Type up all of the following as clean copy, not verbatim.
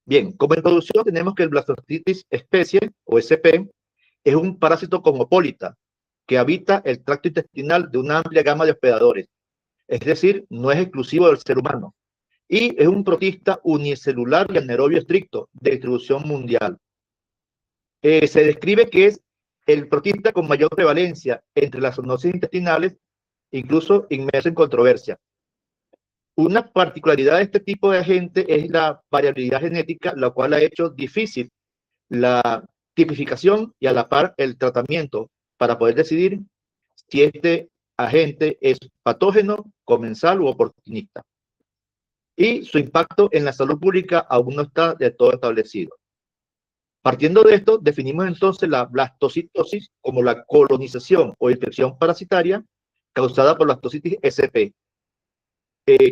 Bien, como introducción tenemos que el Blastocitis especie, o SP, es un parásito cosmopolita que habita el tracto intestinal de una amplia gama de hospedadores, es decir, no es exclusivo del ser humano, y es un protista unicelular y anaerobio estricto de distribución mundial. Se describe que es el protista con mayor prevalencia entre las zoonosis intestinales, incluso inmerso en controversia. Una particularidad de este tipo de agente es la variabilidad genética, la cual ha hecho difícil la tipificación y a la par el tratamiento para poder decidir si este agente es patógeno, comensal u oportunista. Y su impacto en la salud pública aún no está del todo establecido. Partiendo de esto, definimos entonces la blastocitosis como la colonización o infección parasitaria causada por blastocitis SP.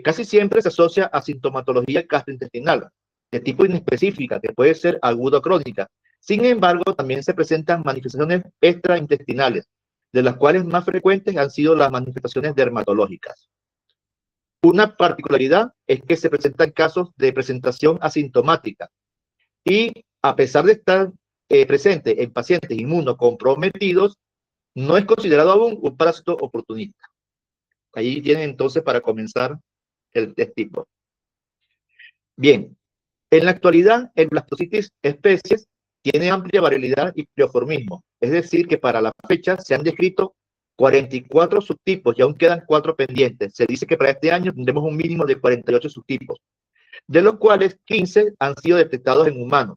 Casi siempre se asocia a sintomatología gastrointestinal de tipo inespecífica, que puede ser aguda o crónica. Sin embargo, también se presentan manifestaciones extraintestinales, de las cuales más frecuentes han sido las manifestaciones dermatológicas. Una particularidad es que se presentan casos de presentación asintomática y a pesar de estar presente en pacientes inmunocomprometidos, no es considerado aún un parásito oportunista. Ahí tienen entonces para comenzar el test tipo. Bien, en la actualidad el Blastocitis especies tiene amplia variabilidad y pleoformismo, es decir, que para la fecha se han descrito 44 subtipos y aún quedan 4 pendientes. Se dice que para este año tendremos un mínimo de 48 subtipos, de los cuales 15 han sido detectados en humanos.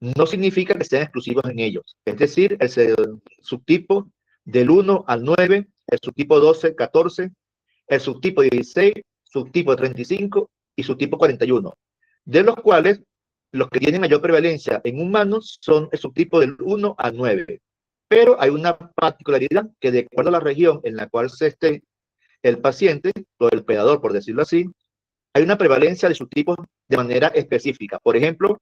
No significa que sean exclusivos en ellos, es decir, el subtipo del 1 al 9, el subtipo 12, 14, el subtipo 16, subtipo 35 y subtipo 41, de los cuales los que tienen mayor prevalencia en humanos son el subtipo del 1 al 9. Pero hay una particularidad que de acuerdo a la región en la cual se esté el paciente, o el hospedador, por decirlo así, hay una prevalencia de subtipos de manera específica. Por ejemplo,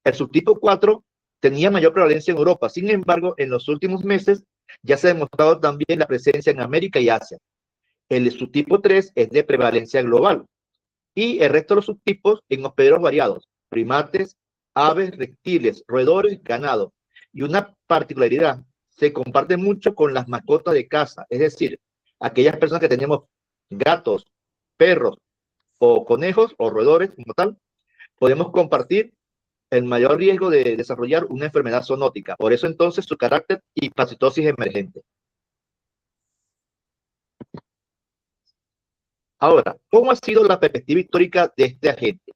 el subtipo 4 tenía mayor prevalencia en Europa. Sin embargo, en los últimos meses ya se ha demostrado también la presencia en América y Asia. El subtipo 3 es de prevalencia global y el resto de los subtipos en hospederos variados, primates, aves, reptiles, roedores, ganado. Y una particularidad, se comparte mucho con las mascotas de casa, es decir, aquellas personas que tenemos gatos, perros o conejos o roedores como tal, podemos compartir el mayor riesgo de desarrollar una enfermedad zoonótica. Por eso entonces su carácter y parasitosis emergente. Ahora, ¿cómo ha sido la perspectiva histórica de este agente?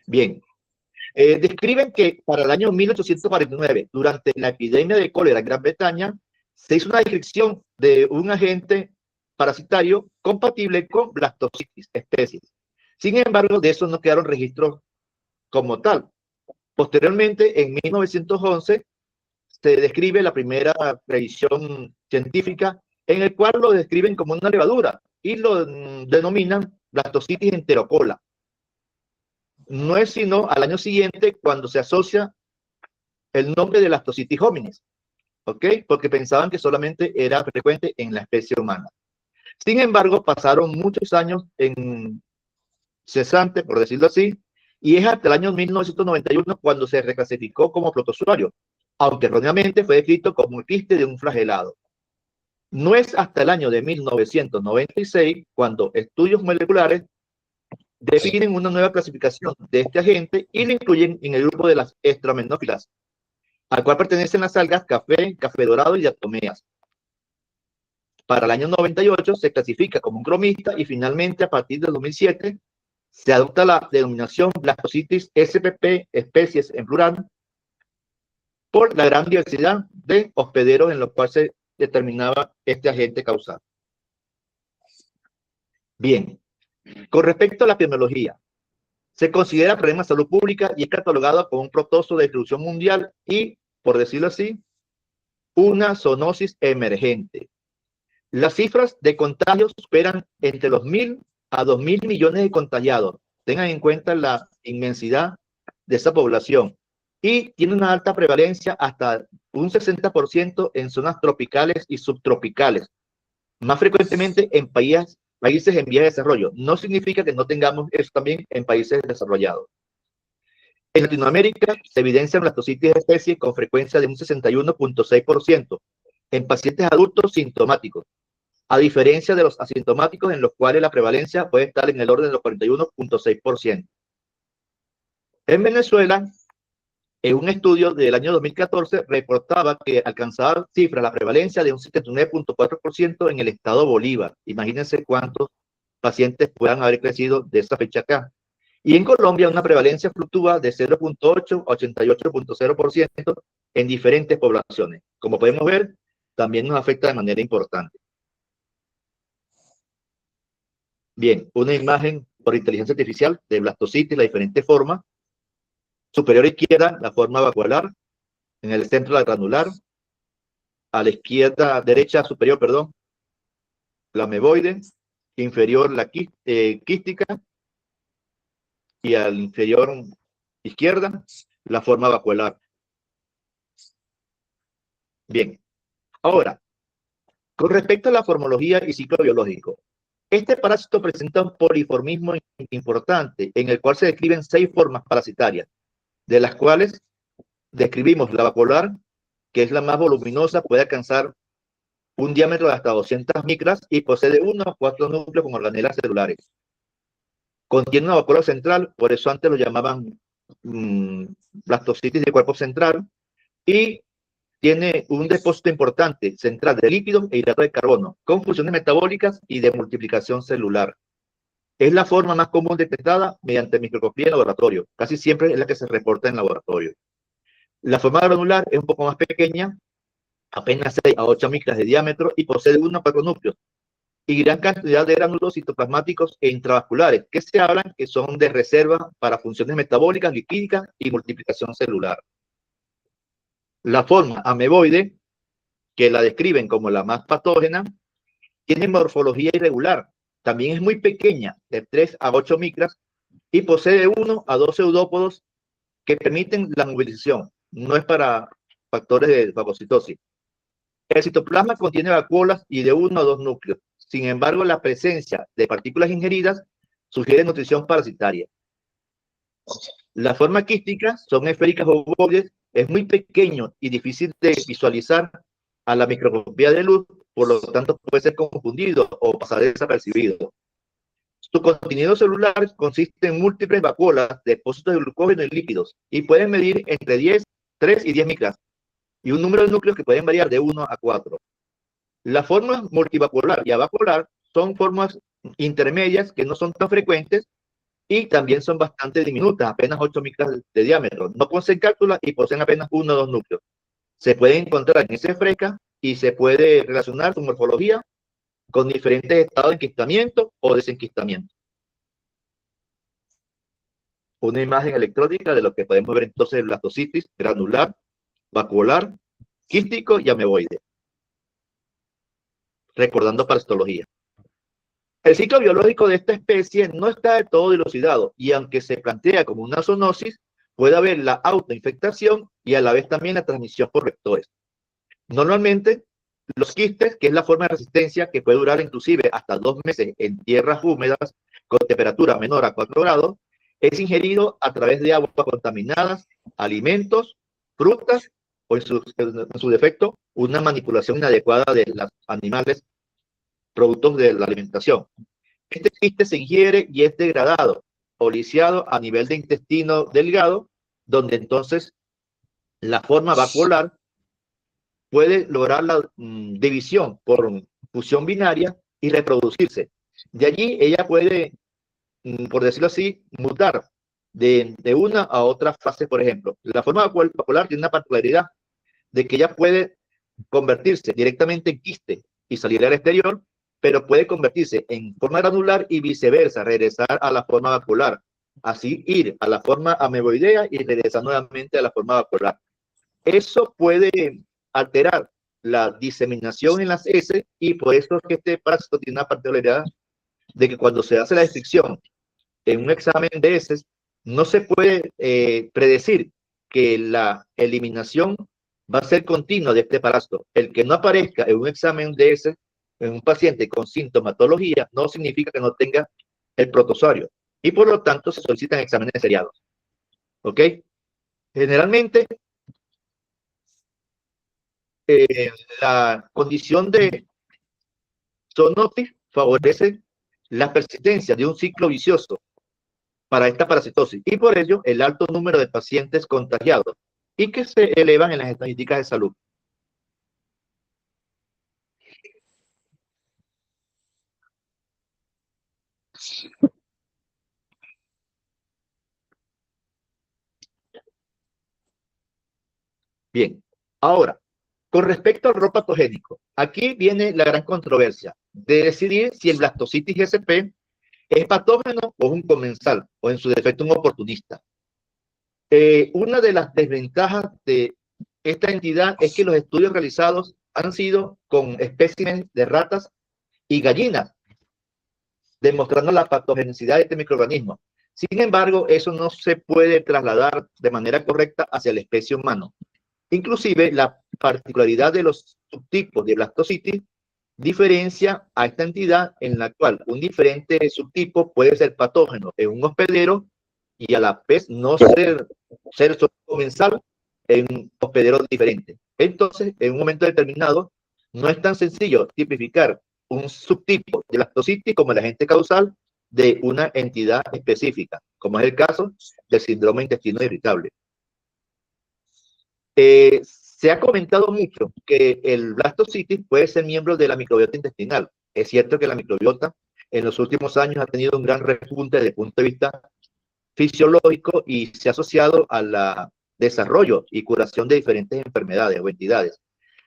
Bien, describen que para el año 1849, durante la epidemia de cólera en Gran Bretaña, se hizo una descripción de un agente parasitario compatible con Blastocitis especies. Sin embargo, de eso no quedaron registros como tal. Posteriormente, en 1911, se describe la primera revisión científica en el cual lo describen como una levadura y lo denominan Blastocitis enterocola. No es sino al año siguiente cuando se asocia el nombre de Blastocitis hominis, ¿ok? Porque pensaban que solamente era frecuente en la especie humana. Sin embargo, pasaron muchos años en cesante, por decirlo así, y es hasta el año 1991 cuando se reclasificó como protozoario, aunque erróneamente fue descrito como un quiste de un flagelado. No es hasta el año de 1996 cuando estudios moleculares definen una nueva clasificación de este agente y lo incluyen en el grupo de las estramenófilas, al cual pertenecen las algas café, café dorado y diatomeas. Para el año 98 se clasifica como un cromista y finalmente a partir del 2007 se adopta la denominación Blastocitis spp, especies en plural, por la gran diversidad de hospederos en los cuales se determinaba este agente causal. Bien, con respecto a la epidemiología, se considera problema de salud pública y es catalogado como un protozo de distribución mundial y, por decirlo así, una zoonosis emergente. Las cifras de contagios superan entre los 1.000 a 2.000 millones de contagiados. Tengan en cuenta la inmensidad de esa población. Y tiene una alta prevalencia hasta un 60% en zonas tropicales y subtropicales. Más frecuentemente en países en vías de desarrollo. No significa que no tengamos eso también en países desarrollados. En Latinoamérica se evidencia blastocitis de especie con frecuencia de un 61.6% en pacientes adultos sintomáticos, a diferencia de los asintomáticos en los cuales la prevalencia puede estar en el orden de los 41.6%. En Venezuela, en un estudio del año 2014, reportaba que alcanzaba cifras, la prevalencia de un 79.4% en el estado Bolívar. Imagínense cuántos pacientes puedan haber crecido de esa fecha acá. Y en Colombia una prevalencia fluctúa de 0.8 a 88.0% en diferentes poblaciones. Como podemos ver, también nos afecta de manera importante. Bien, una imagen por inteligencia artificial de blastocitis, la diferente forma. Superior izquierda, la forma vacuolar, en el centro la granular, a la izquierda, derecha superior, perdón, la ameboide, inferior la quística, y al inferior izquierda, la forma vacuolar. Bien, ahora, con respecto a la formología y ciclo biológico, este parásito presenta un poliformismo importante en el cual se describen 6 formas parasitarias, de las cuales describimos la vacuolar, que es la más voluminosa, puede alcanzar un diámetro de hasta 200 micras y posee de 1 a 4 núcleos con organelas celulares. Contiene una vacuola central, por eso antes lo llamaban blastocitis de cuerpo central, y tiene un depósito importante central de lípidos e hidrato de carbono, con funciones metabólicas y de multiplicación celular. Es la forma más común detectada mediante microscopía en laboratorio. Casi siempre es la que se reporta en laboratorio. La forma granular es un poco más pequeña, apenas 6 a 8 micras de diámetro y posee 1 a 4 núcleos y gran cantidad de gránulos citoplasmáticos e intravasculares que se hablan que son de reserva para funciones metabólicas, lipídicas y multiplicación celular. La forma ameboide, que la describen como la más patógena, tiene morfología irregular. También es muy pequeña, de 3 a 8 micras, y posee 1 a 2 pseudópodos que permiten la movilización. No es para factores de fagocitosis. El citoplasma contiene vacuolas y de 1 a 2 núcleos. Sin embargo, la presencia de partículas ingeridas sugiere nutrición parasitaria. Las formas quísticas son esféricas o ovoides, es muy pequeño y difícil de visualizar a la microscopía de luz, por lo tanto puede ser confundido o pasar desapercibido. Su contenido celular consiste en múltiples vacuolas, depósitos de glucógeno y lípidos, y pueden medir entre 3 y 10 micras, y un número de núcleos que pueden variar de 1 a 4. Las formas multivacuolar y avacuolar son formas intermedias que no son tan frecuentes y también son bastante diminutas, apenas 8 micras de diámetro. No poseen cápsulas y poseen apenas 1 o 2 núcleos. Se pueden encontrar en heces frescas y se puede relacionar su morfología con diferentes estados de enquistamiento o desenquistamiento. Una imagen electrónica de lo que podemos ver entonces: blastocitis granular, vacuolar, quístico y ameboide. Recordando parasitología. El ciclo biológico de esta especie no está del todo dilucidado y aunque se plantea como una zoonosis, puede haber la autoinfectación y a la vez también la transmisión por vectores. Normalmente, los quistes, que es la forma de resistencia que puede durar inclusive hasta 2 meses en tierras húmedas con temperatura menor a 4 grados, es ingerido a través de aguas contaminadas, alimentos, frutas o en su defecto, una manipulación inadecuada de los animales productos de la alimentación. Este quiste se ingiere y es degradado o lisiado a nivel de intestino delgado, donde entonces la forma vacuolar puede lograr la división por fusión binaria y reproducirse. De allí ella puede, por decirlo así, mutar de una a otra fase. Por ejemplo, la forma vacuolar tiene una particularidad de que ella puede convertirse directamente en quiste y salir al exterior, pero puede convertirse en forma granular y viceversa, regresar a la forma vacuolar. Así ir a la forma ameboidea y regresar nuevamente a la forma vacuolar. Eso puede alterar la diseminación en las heces y por eso es que este parásito tiene una particularidad de que cuando se hace la descripción en un examen de heces, no se puede predecir que la eliminación va a ser continua de este parásito. El que no aparezca en un examen de heces en un paciente con sintomatología no significa que no tenga el protozoario y por lo tanto se solicitan exámenes seriados. ¿Ok? Generalmente, la condición de zoonosis favorece la persistencia de un ciclo vicioso para esta parasitosis y por ello el alto número de pacientes contagiados y que se elevan en las estadísticas de salud. Bien, ahora, con respecto al rol patogénico, aquí viene la gran controversia de decidir si el blastocitis GSP es patógeno o es un comensal, o en su defecto un oportunista. Una de las desventajas de esta entidad es que los estudios realizados han sido con espécimes de ratas y gallinas, demostrando la patogenicidad de este microorganismo. Sin embargo, eso no se puede trasladar de manera correcta hacia la especie humana. Inclusive, la particularidad de los subtipos de blastocitis diferencia a esta entidad en la cual un diferente subtipo puede ser patógeno en un hospedero y a la vez no ser comensal en un hospedero diferente. Entonces, en un momento determinado, no es tan sencillo tipificar un subtipo de blastocitis como el agente causal de una entidad específica, como es el caso del síndrome de intestino irritable. Se ha comentado mucho que el blastocitis puede ser miembro de la microbiota intestinal. Es cierto que la microbiota en los últimos años ha tenido un gran repunte desde el punto de vista fisiológico y se ha asociado al desarrollo y curación de diferentes enfermedades o entidades.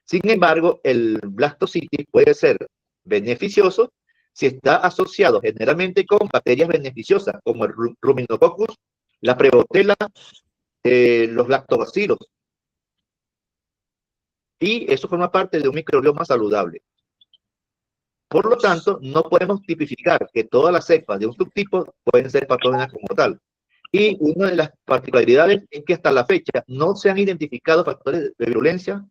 Sin embargo, el blastocitis puede ser beneficioso si está asociado generalmente con bacterias beneficiosas como el Ruminococcus, la Prebotella, los lactobacilos, y eso forma parte de un microbioma saludable. Por lo tanto, no podemos tipificar que todas las cepas de un subtipo pueden ser patógenas como tal. Y una de las particularidades es que hasta la fecha no se han identificado factores de virulencia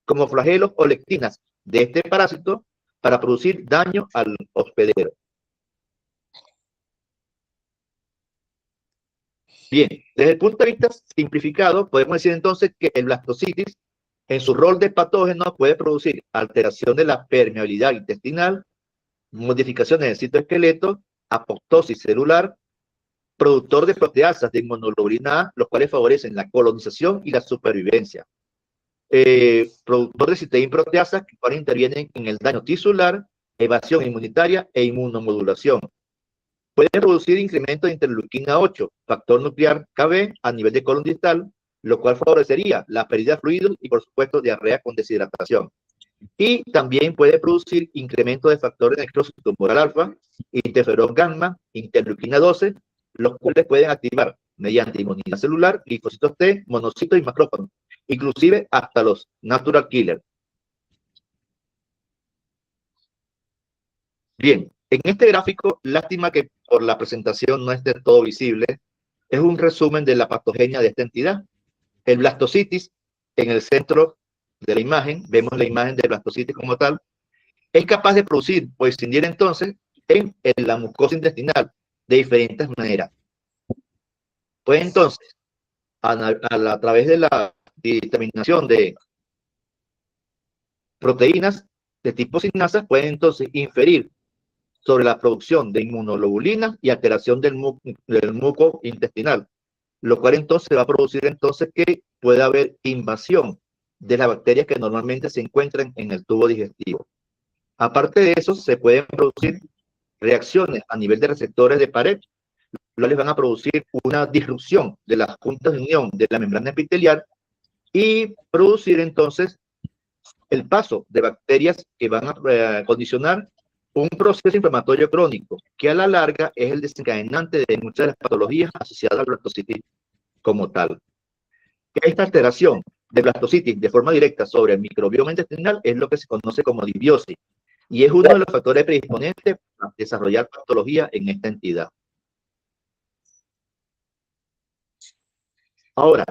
como flagelos o lectinas de este parásito para producir daño al hospedero. Bien, desde el punto de vista simplificado, podemos decir entonces que el blastocitis, en su rol de patógeno, puede producir alteración de la permeabilidad intestinal, modificaciones del citoesqueleto, apoptosis celular, productor de proteasas de inmunoglobulina A, los cuales favorecen la colonización y la supervivencia. Productor de citeína proteasas que intervienen en el daño tisular, evasión inmunitaria e inmunomodulación. Puede producir incremento de interleuquina 8, factor nuclear KB a nivel de colon distal, lo cual favorecería la pérdida de fluidos y, por supuesto, diarrea con deshidratación. Y también puede producir incremento de factores de necrosis tumoral alfa, interferón gamma, interleuquina 12, los cuales pueden activar mediante inmunidad celular, linfocitos T, monocitos y macrófagos, inclusive hasta los natural killers. Bien, en este gráfico, lástima que por la presentación no esté todo visible, es un resumen de la patogenia de esta entidad. El blastocitis, en el centro de la imagen, vemos la imagen del blastocitis como tal, es capaz de producir o extinguir entonces en la mucosa intestinal de diferentes maneras. Pues entonces, a través de la determinación de proteínas de tipo sinasas, pueden entonces inferir sobre la producción de inmunoglobulinas y alteración del muco intestinal, lo cual entonces va a producir entonces que pueda haber invasión de las bacterias que normalmente se encuentran en el tubo digestivo. Aparte de eso, se pueden producir reacciones a nivel de receptores de pared, los cuales van a producir una disrupción de las juntas de unión de la membrana epitelial y producir entonces el paso de bacterias que van a condicionar un proceso inflamatorio crónico, que a la larga es el desencadenante de muchas de las patologías asociadas al blastocitis como tal. Esta alteración de blastocitis de forma directa sobre el microbioma intestinal es lo que se conoce como disbiosis, y es uno de los factores predisponentes para desarrollar patología en esta entidad. Ahora,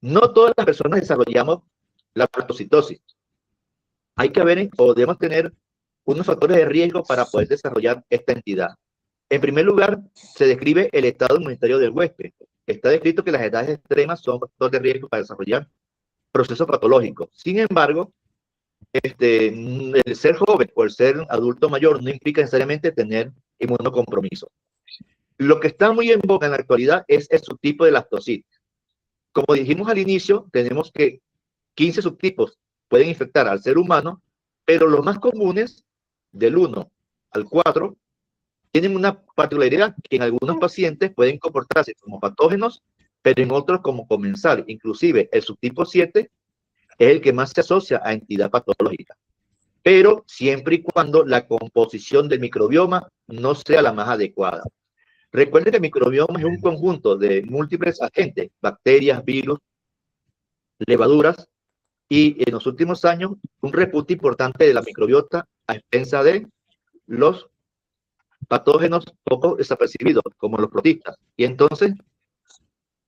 no todas las personas desarrollamos la blastocitosis. Hay que ver o debemos tener unos factores de riesgo para poder desarrollar esta entidad. En primer lugar, se describe el estado inmunitario del huésped. está descrito que las edades extremas son factor de riesgo para desarrollar procesos patológicos. Sin embargo, el ser joven o el ser adulto mayor no implica necesariamente tener inmunocompromiso. Lo que está muy en boga en la actualidad es el subtipo de lactocitis. Como dijimos al inicio, tenemos que 15 subtipos pueden infectar al ser humano, pero los más comunes, del 1 al 4, tienen una particularidad que en algunos pacientes pueden comportarse como patógenos, pero en otros como comensal. Inclusive el subtipo 7 es el que más se asocia a entidad patológica, pero siempre y cuando la composición del microbioma no sea la más adecuada. Recuerden que el microbioma es un conjunto de múltiples agentes, bacterias, virus, levaduras, y en los últimos años un repunte importante de la microbiota a expensa de los patógenos poco desapercibidos, como los protistas. Y entonces,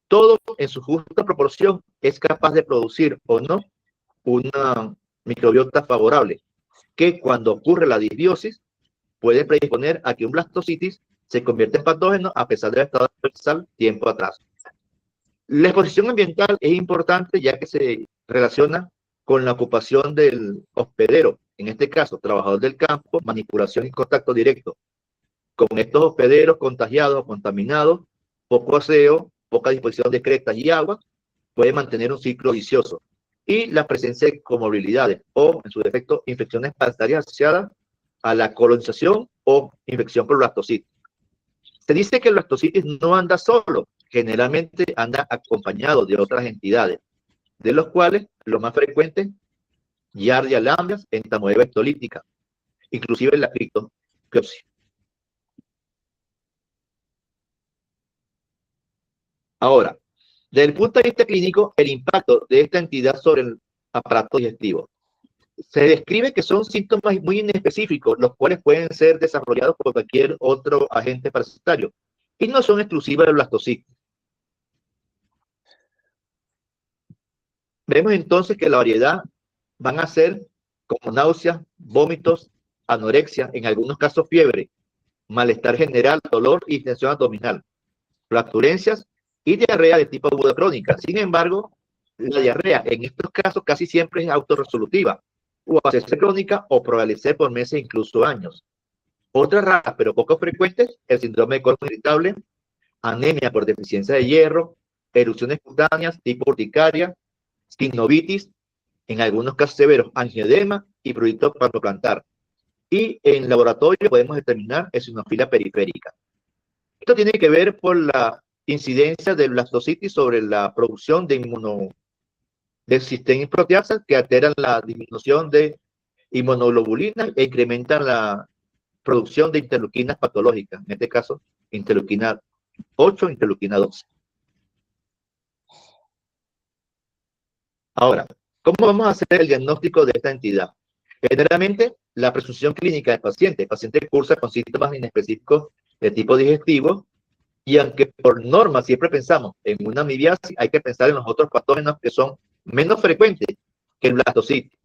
todo en su justa proporción es capaz de producir o no una microbiota favorable, que cuando ocurre la disbiosis puede predisponer a que un blastocitis se convierta en patógeno a pesar de haber estado universal tiempo atrás. La exposición ambiental es importante ya que se relaciona con la ocupación del hospedero, en este caso, trabajador del campo, manipulación y contacto directo con estos hospederos contagiados o contaminados, poco aseo, poca disposición de crestas y agua, puede mantener un ciclo vicioso. Y la presencia de comorbilidades o, en su defecto, infecciones parasitarias asociadas a la colonización o infección por blastocitis. Se dice que el blastocitis no anda solo, generalmente anda acompañado de otras entidades, de los cuales los más frecuentes, Giardia lambras, entamoeba histolítica, inclusive la criptopiopsis. Ahora, desde el punto de vista clínico, el impacto de esta entidad sobre el aparato digestivo. Se describe que son síntomas muy inespecíficos, los cuales pueden ser desarrollados por cualquier otro agente parasitario y no son exclusivas del blastocitis. Vemos entonces que la variedad van a ser como náuseas, vómitos, anorexia, en algunos casos fiebre, malestar general, dolor y tensión abdominal, flatulencias y diarrea de tipo aguda crónica. Sin embargo, la diarrea en estos casos casi siempre es autorresolutiva o hacerse crónica o prevalecer por meses, incluso años. Otras raras, pero poco frecuentes, el síndrome de colon irritable, anemia por deficiencia de hierro, erupciones cutáneas tipo urticaria, sinovitis, en algunos casos severos, angioedema y prurito palpoplantar. Y en laboratorio podemos determinar eosinofilia periférica. Esto tiene que ver por la incidencia del blastocitis sobre la producción de sistema proteasas que alteran la disminución de inmunoglobulinas e incrementan la producción de interleuquinas patológicas, en este caso interleuquina 8, interleuquina 12. Ahora, ¿cómo vamos a hacer el diagnóstico de esta entidad? Generalmente, la presunción clínica del paciente. El paciente cursa con síntomas inespecíficos de tipo digestivo y aunque por norma siempre pensamos en una amibiasis, hay que pensar en los otros patógenos que son menos frecuentes que el blastocitis.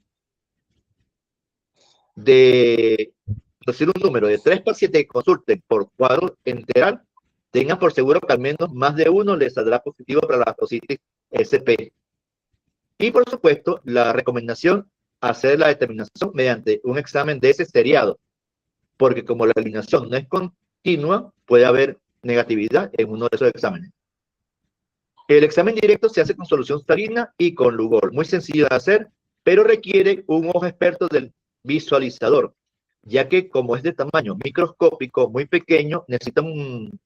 De decir un número de 3 pacientes que consulten por cuadro enteral, tengan por seguro que al menos más de uno les saldrá positivo para la blastocitis SP. Y por supuesto, la recomendación, hacer la determinación mediante un examen de ese seriado, porque como la eliminación no es continua, puede haber negatividad en uno de esos exámenes. El examen directo se hace con solución salina y con Lugol, muy sencillo de hacer, pero requiere un ojo experto del visualizador, ya que como es de tamaño microscópico muy pequeño, necesita un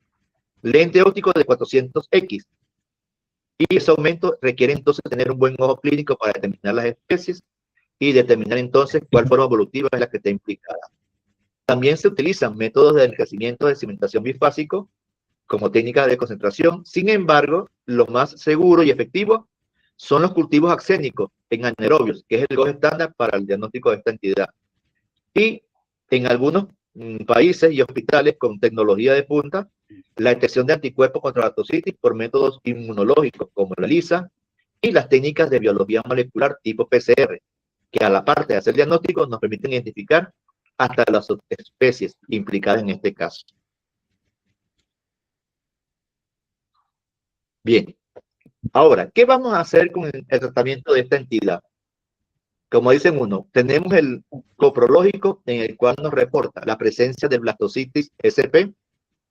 lente óptico de 400X. Y ese aumento requiere entonces tener un buen ojo clínico para determinar las especies y determinar entonces cuál forma evolutiva es la que está implicada. También se utilizan métodos de enriquecimiento de cimentación bifásico como técnica de concentración. Sin embargo, lo más seguro y efectivo son los cultivos axénicos en anaerobios, que es el gold estándar para el diagnóstico de esta entidad. Y en algunos países y hospitales con tecnología de punta, la detección de anticuerpos contra la blastocitis por métodos inmunológicos como la ELISA y las técnicas de biología molecular tipo PCR, que a la parte de hacer diagnósticos nos permiten identificar hasta las especies implicadas en este caso. Bien, ahora, ¿qué vamos a hacer con el tratamiento de esta entidad? Como dicen uno, tenemos el coprológico en el cual nos reporta la presencia de blastocitis SP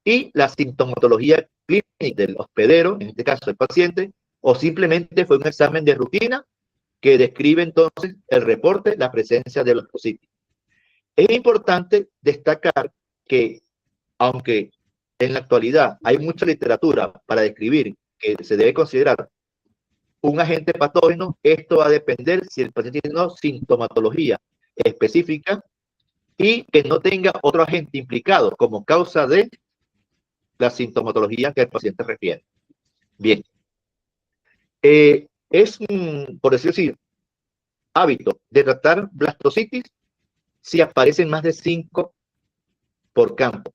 y la sintomatología clínica del hospedero, en este caso el paciente, o simplemente fue un examen de rutina que describe entonces el reporte, la presencia de blastocitis. Es importante destacar que, aunque en la actualidad hay mucha literatura para describir que se debe considerar un agente patógeno, esto va a depender si el paciente tiene una sintomatología específica y que no tenga otro agente implicado como causa de la sintomatología que el paciente refiere. Bien, es, por decirlo así, hábito de tratar blastocitis si aparecen más de 5 por campo.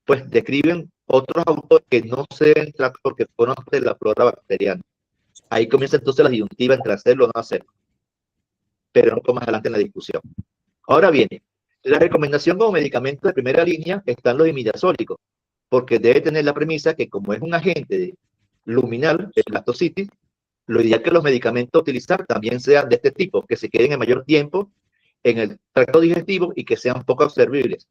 Pues describen otros autores que no se deben tratar porque fueron de la flora bacteriana. Ahí comienza entonces la disyuntiva entre hacerlo o no hacerlo, pero no más adelante en la discusión. Ahora viene, la recomendación como medicamento de primera línea están los imidazólicos, porque debe tener la premisa que como es un agente luminal de blastocitis, lo ideal que los medicamentos a utilizar también sean de este tipo, que se queden el mayor tiempo en el tracto digestivo y que sean poco absorbibles.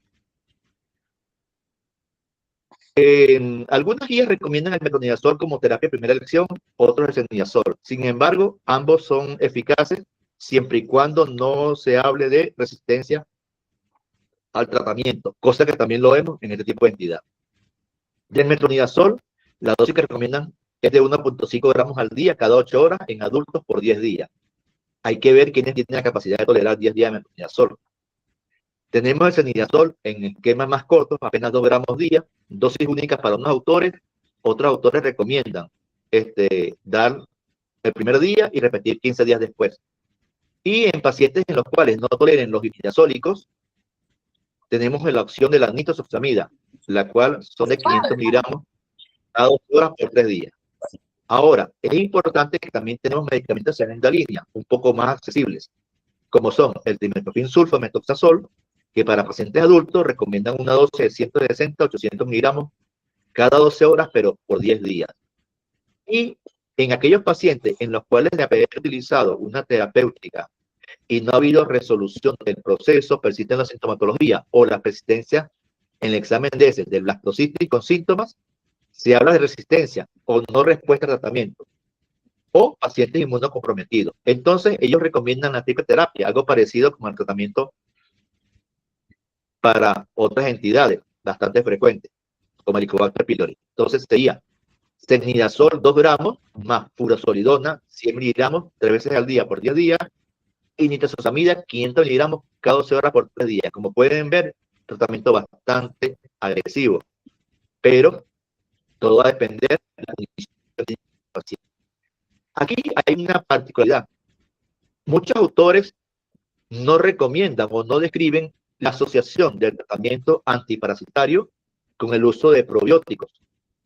Algunas guías recomiendan el metronidazol como terapia de primera elección, otros el senidazol. Sin embargo, ambos son eficaces siempre y cuando no se hable de resistencia al tratamiento, cosa que también lo vemos en este tipo de entidad. Del metronidazol, la dosis que recomiendan es de 1.5 gramos al día cada 8 horas en adultos por 10 días. Hay que ver quiénes tienen la capacidad de tolerar 10 días de metronidazol. Tenemos el senidazol en esquemas más cortos, apenas 2 gramos día, dosis únicas para unos autores. Otros autores recomiendan dar el primer día y repetir 15 días después. Y en pacientes en los cuales no toleren los imidazólicos, tenemos la opción de la nitazoxamida, la cual son de 500 miligramos cada 2 horas por 3 días. Ahora, es importante que también tenemos medicamentos de segunda línea, un poco más accesibles, como son el dimetropin sulfa, metoxazol, que para pacientes adultos recomiendan una dosis de 160 a 800 miligramos cada 12 horas, pero por 10 días. Y en aquellos pacientes en los cuales se ha utilizado una terapéutica y no ha habido resolución del proceso, persiste la sintomatología o la persistencia en el examen de ese, del blastocitis con síntomas, se habla de resistencia o no respuesta al tratamiento o pacientes inmunocomprometidos. Entonces, ellos recomiendan la triple algo parecido como el tratamiento para otras entidades bastante frecuentes, como el Helicobacter pylori. Entonces, sería senidazol 2 gramos más furosolidona 100 miligramos 3 veces al día por 10 días y nitazoxamida 500 miligramos cada 12 horas por 3 días. Como pueden ver, tratamiento bastante agresivo, pero todo va a depender de la condición del paciente. Aquí hay una particularidad. Muchos autores no recomiendan o no describen la asociación del tratamiento antiparasitario con el uso de probióticos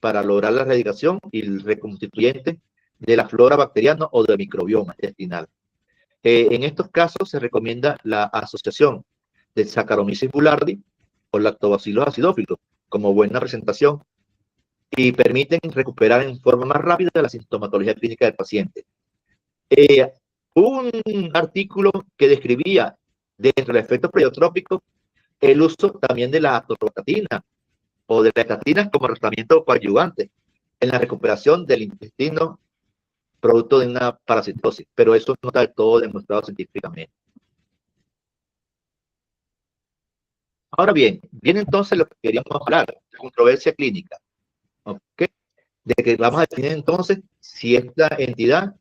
para lograr la erradicación y el reconstituyente de la flora bacteriana o del microbioma intestinal. En estos casos se recomienda la asociación de Saccharomyces boulardii o Lactobacillus acidófilos como buena presentación y permiten recuperar en forma más rápida la sintomatología clínica del paciente. Un artículo que describía dentro del efecto pleiotrópico el uso también de la atorvastatina o de la estatina como tratamiento coadyuvante en la recuperación del intestino producto de una parasitosis, pero eso no está del todo demostrado científicamente. Ahora bien, viene entonces lo que queríamos hablar, la controversia clínica, ¿ok? De que vamos a definir entonces si esta entidad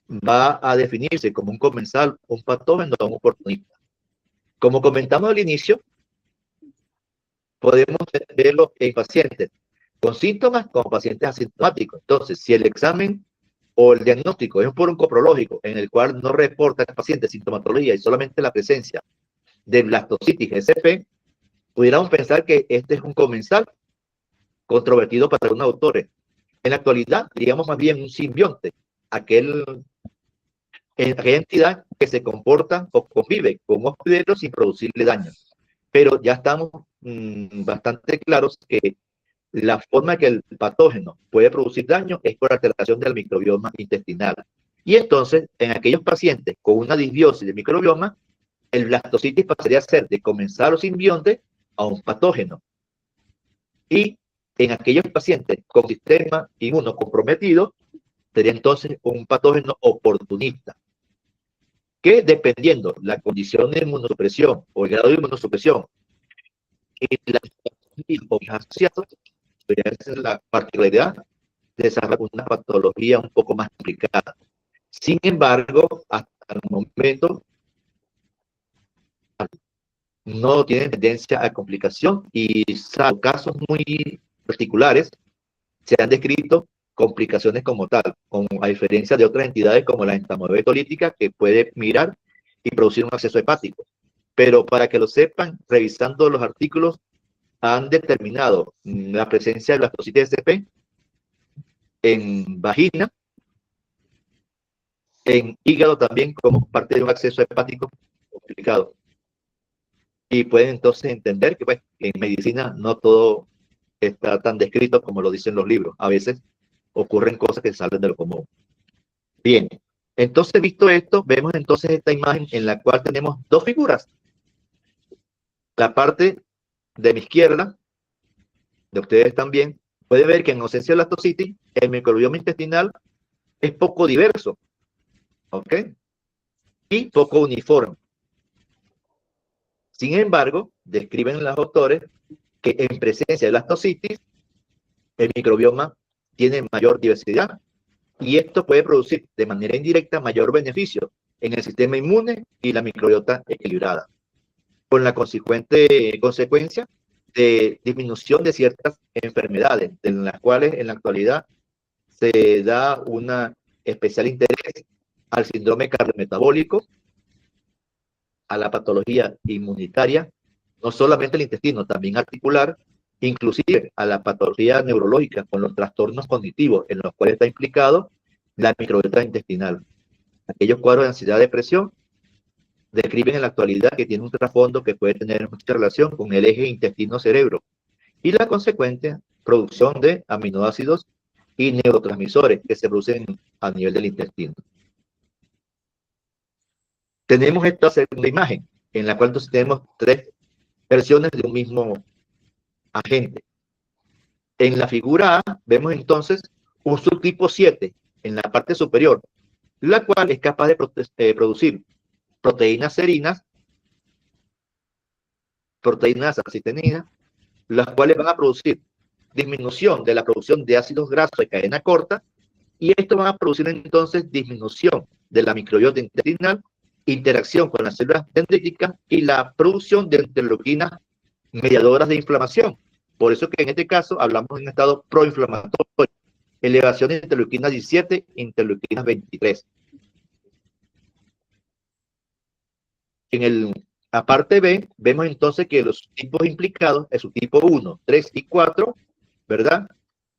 va a definirse como un comensal, un patógeno o un oportunista. Como comentamos al inicio, podemos verlo en pacientes con síntomas como pacientes asintomáticos. Entonces, si el examen o el diagnóstico es por un coprológico en el cual no reporta el paciente sintomatología y solamente la presencia de blastocitis SP, pudiéramos pensar que este es un comensal controvertido para algunos autores. En la actualidad, digamos más bien un simbionte, aquella entidad que se comporta o convive con hospederos sin producirle daño. Pero ya estamos bastante claros que la forma que el patógeno puede producir daño es por alteración del microbioma intestinal. Y entonces, en aquellos pacientes con una disbiosis del microbioma, el blastocitis pasaría a ser de comensal simbionte a un patógeno. Y en aquellos pacientes con sistema inmuno comprometido, sería entonces un patógeno oportunista, que dependiendo la condición de inmunosupresión o el grado de inmunosupresión y la asociados, esa es la particularidad de desarrollar una patología un poco más complicada. Sin embargo, hasta el momento no tiene tendencia a complicación y salvo casos muy particulares, se han descrito complicaciones como tal, a diferencia de otras entidades como la entamoebetolítica, que puede mirar y producir un acceso hepático. Pero para que lo sepan, revisando los artículos, han determinado la presencia de blastocitis SP en vagina, en hígado también, como parte de un acceso hepático complicado. Y pueden entonces entender que pues, en medicina no todo está tan descrito como lo dicen los libros. A veces ocurren cosas que salen de lo común. Bien, entonces visto esto, vemos entonces esta imagen en la cual tenemos dos figuras. La parte de mi izquierda, de ustedes también, puede ver que en ausencia de blastocitis, el microbioma intestinal es poco diverso, ¿ok? Y poco uniforme. Sin embargo, describen los autores que en presencia de blastocitis, el microbioma tiene mayor diversidad y esto puede producir de manera indirecta mayor beneficio en el sistema inmune y la microbiota equilibrada, con la consecuente consecuencia de disminución de ciertas enfermedades, en las cuales en la actualidad se da una especial interés al síndrome cardiometabólico, a la patología inmunitaria, no solamente el intestino, también articular, inclusive a la patología neurológica con los trastornos cognitivos en los cuales está implicado la microbiota intestinal. Aquellos cuadros de ansiedad y depresión describen en la actualidad que tiene un trasfondo que puede tener mucha relación con el eje intestino-cerebro y la consecuente producción de aminoácidos y neurotransmisores que se producen a nivel del intestino. Tenemos esta segunda imagen, en la cual entonces tenemos tres versiones de un mismo agente. En la figura A vemos entonces un subtipo 7 en la parte superior, la cual es capaz de producir proteínas serinas, proteínas aciteninas, las cuales van a producir disminución de la producción de ácidos grasos de cadena corta, y esto va a producir entonces disminución de la microbiota intestinal, interacción con las células dendríticas y la producción de interleuquinas mediadoras de inflamación. Por eso que en este caso hablamos de un estado proinflamatorio, elevación de interleuquina 17, interleuquina 23. En la parte B, vemos entonces que los tipos implicados, el subtipo 1, 3 y 4, ¿verdad?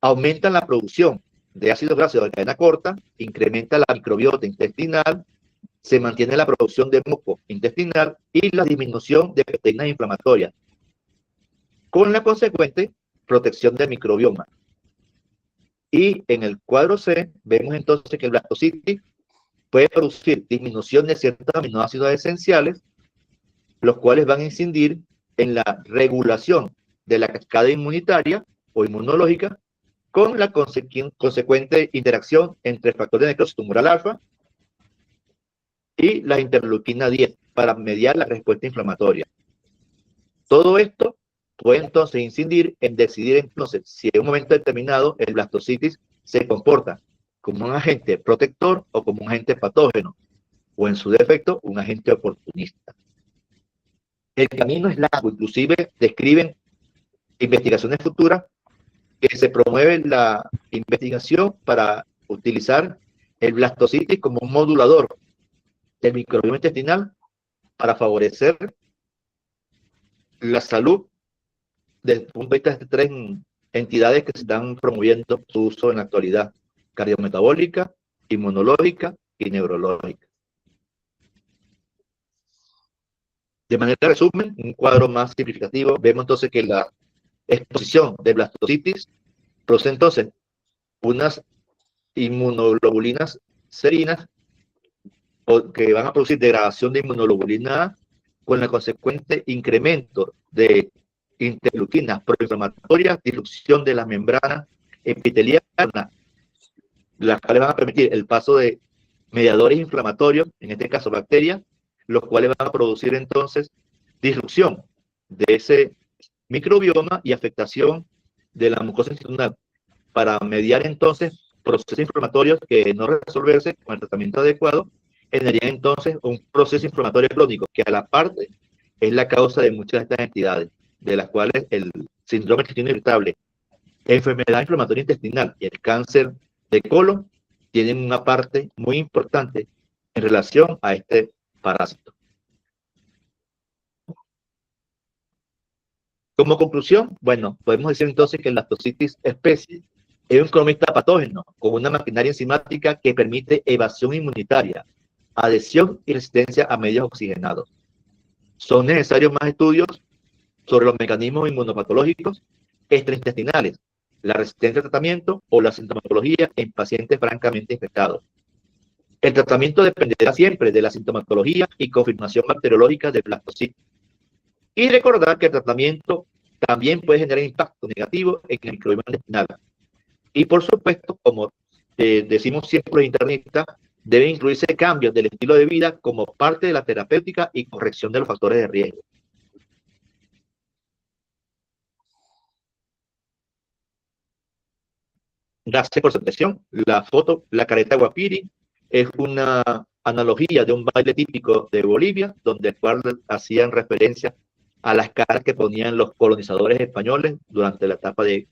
Aumentan la producción de ácidos grasos de cadena corta, incrementa la microbiota intestinal, se mantiene la producción de muco intestinal y la disminución de proteínas inflamatorias, con la consecuente protección del microbioma. Y en el cuadro C, vemos entonces que el blastocitis puede producir disminución de ciertos aminoácidos esenciales, los cuales van a incidir en la regulación de la cascada inmunitaria o inmunológica, con la consecuente interacción entre el factor de necrosis tumoral alfa y la interleuquina 10 para mediar la respuesta inflamatoria. Todo esto puede entonces incidir en decidir entonces si en un momento determinado el blastocitis se comporta como un agente protector o como un agente patógeno, o en su defecto un agente oportunista. El camino es largo, inclusive describen investigaciones futuras que se promueve la investigación para utilizar el blastocitis como un modulador del microbioma intestinal para favorecer la salud desde el punto de vista de estas tres entidades que se están promoviendo su uso en la actualidad: cardiometabólica, inmunológica y neurológica. De manera de resumen, un cuadro más significativo, vemos entonces que la exposición de blastocitis, produce entonces unas inmunoglobulinas serinas que van a producir degradación de inmunoglobulina A con el consecuente incremento de interleuquinas proinflamatorias, disrupción de la membrana epitelial, las cuales van a permitir el paso de mediadores inflamatorios, en este caso bacterias, los cuales van a producir entonces disrupción de ese microbioma y afectación de la mucosa intestinal para mediar entonces procesos inflamatorios que no resolverse con el tratamiento adecuado generarían entonces un proceso inflamatorio crónico que a la parte es la causa de muchas de estas entidades, de las cuales el síndrome intestino irritable, enfermedad inflamatoria intestinal y el cáncer de colon tienen una parte muy importante en relación a este parásito. Como conclusión, bueno, podemos decir entonces que la Blastocitis species es un cronista patógeno con una maquinaria enzimática que permite evasión inmunitaria, adhesión y resistencia a medios oxigenados. Son necesarios más estudios sobre los mecanismos inmunopatológicos extraintestinales, la resistencia al tratamiento o la sintomatología en pacientes francamente infectados. El tratamiento dependerá siempre de la sintomatología y confirmación bacteriológica del blastocitis. Y recordar que el tratamiento también puede generar impacto negativo en el microbioma intestinal. Y por supuesto, como decimos siempre los internistas, deben incluirse cambios del estilo de vida como parte de la terapéutica y corrección de los factores de riesgo. Gracias por su atención. La foto, la careta guapiri, es una analogía de un baile típico de Bolivia, donde hacían referencia a las caras que ponían los colonizadores españoles durante la etapa de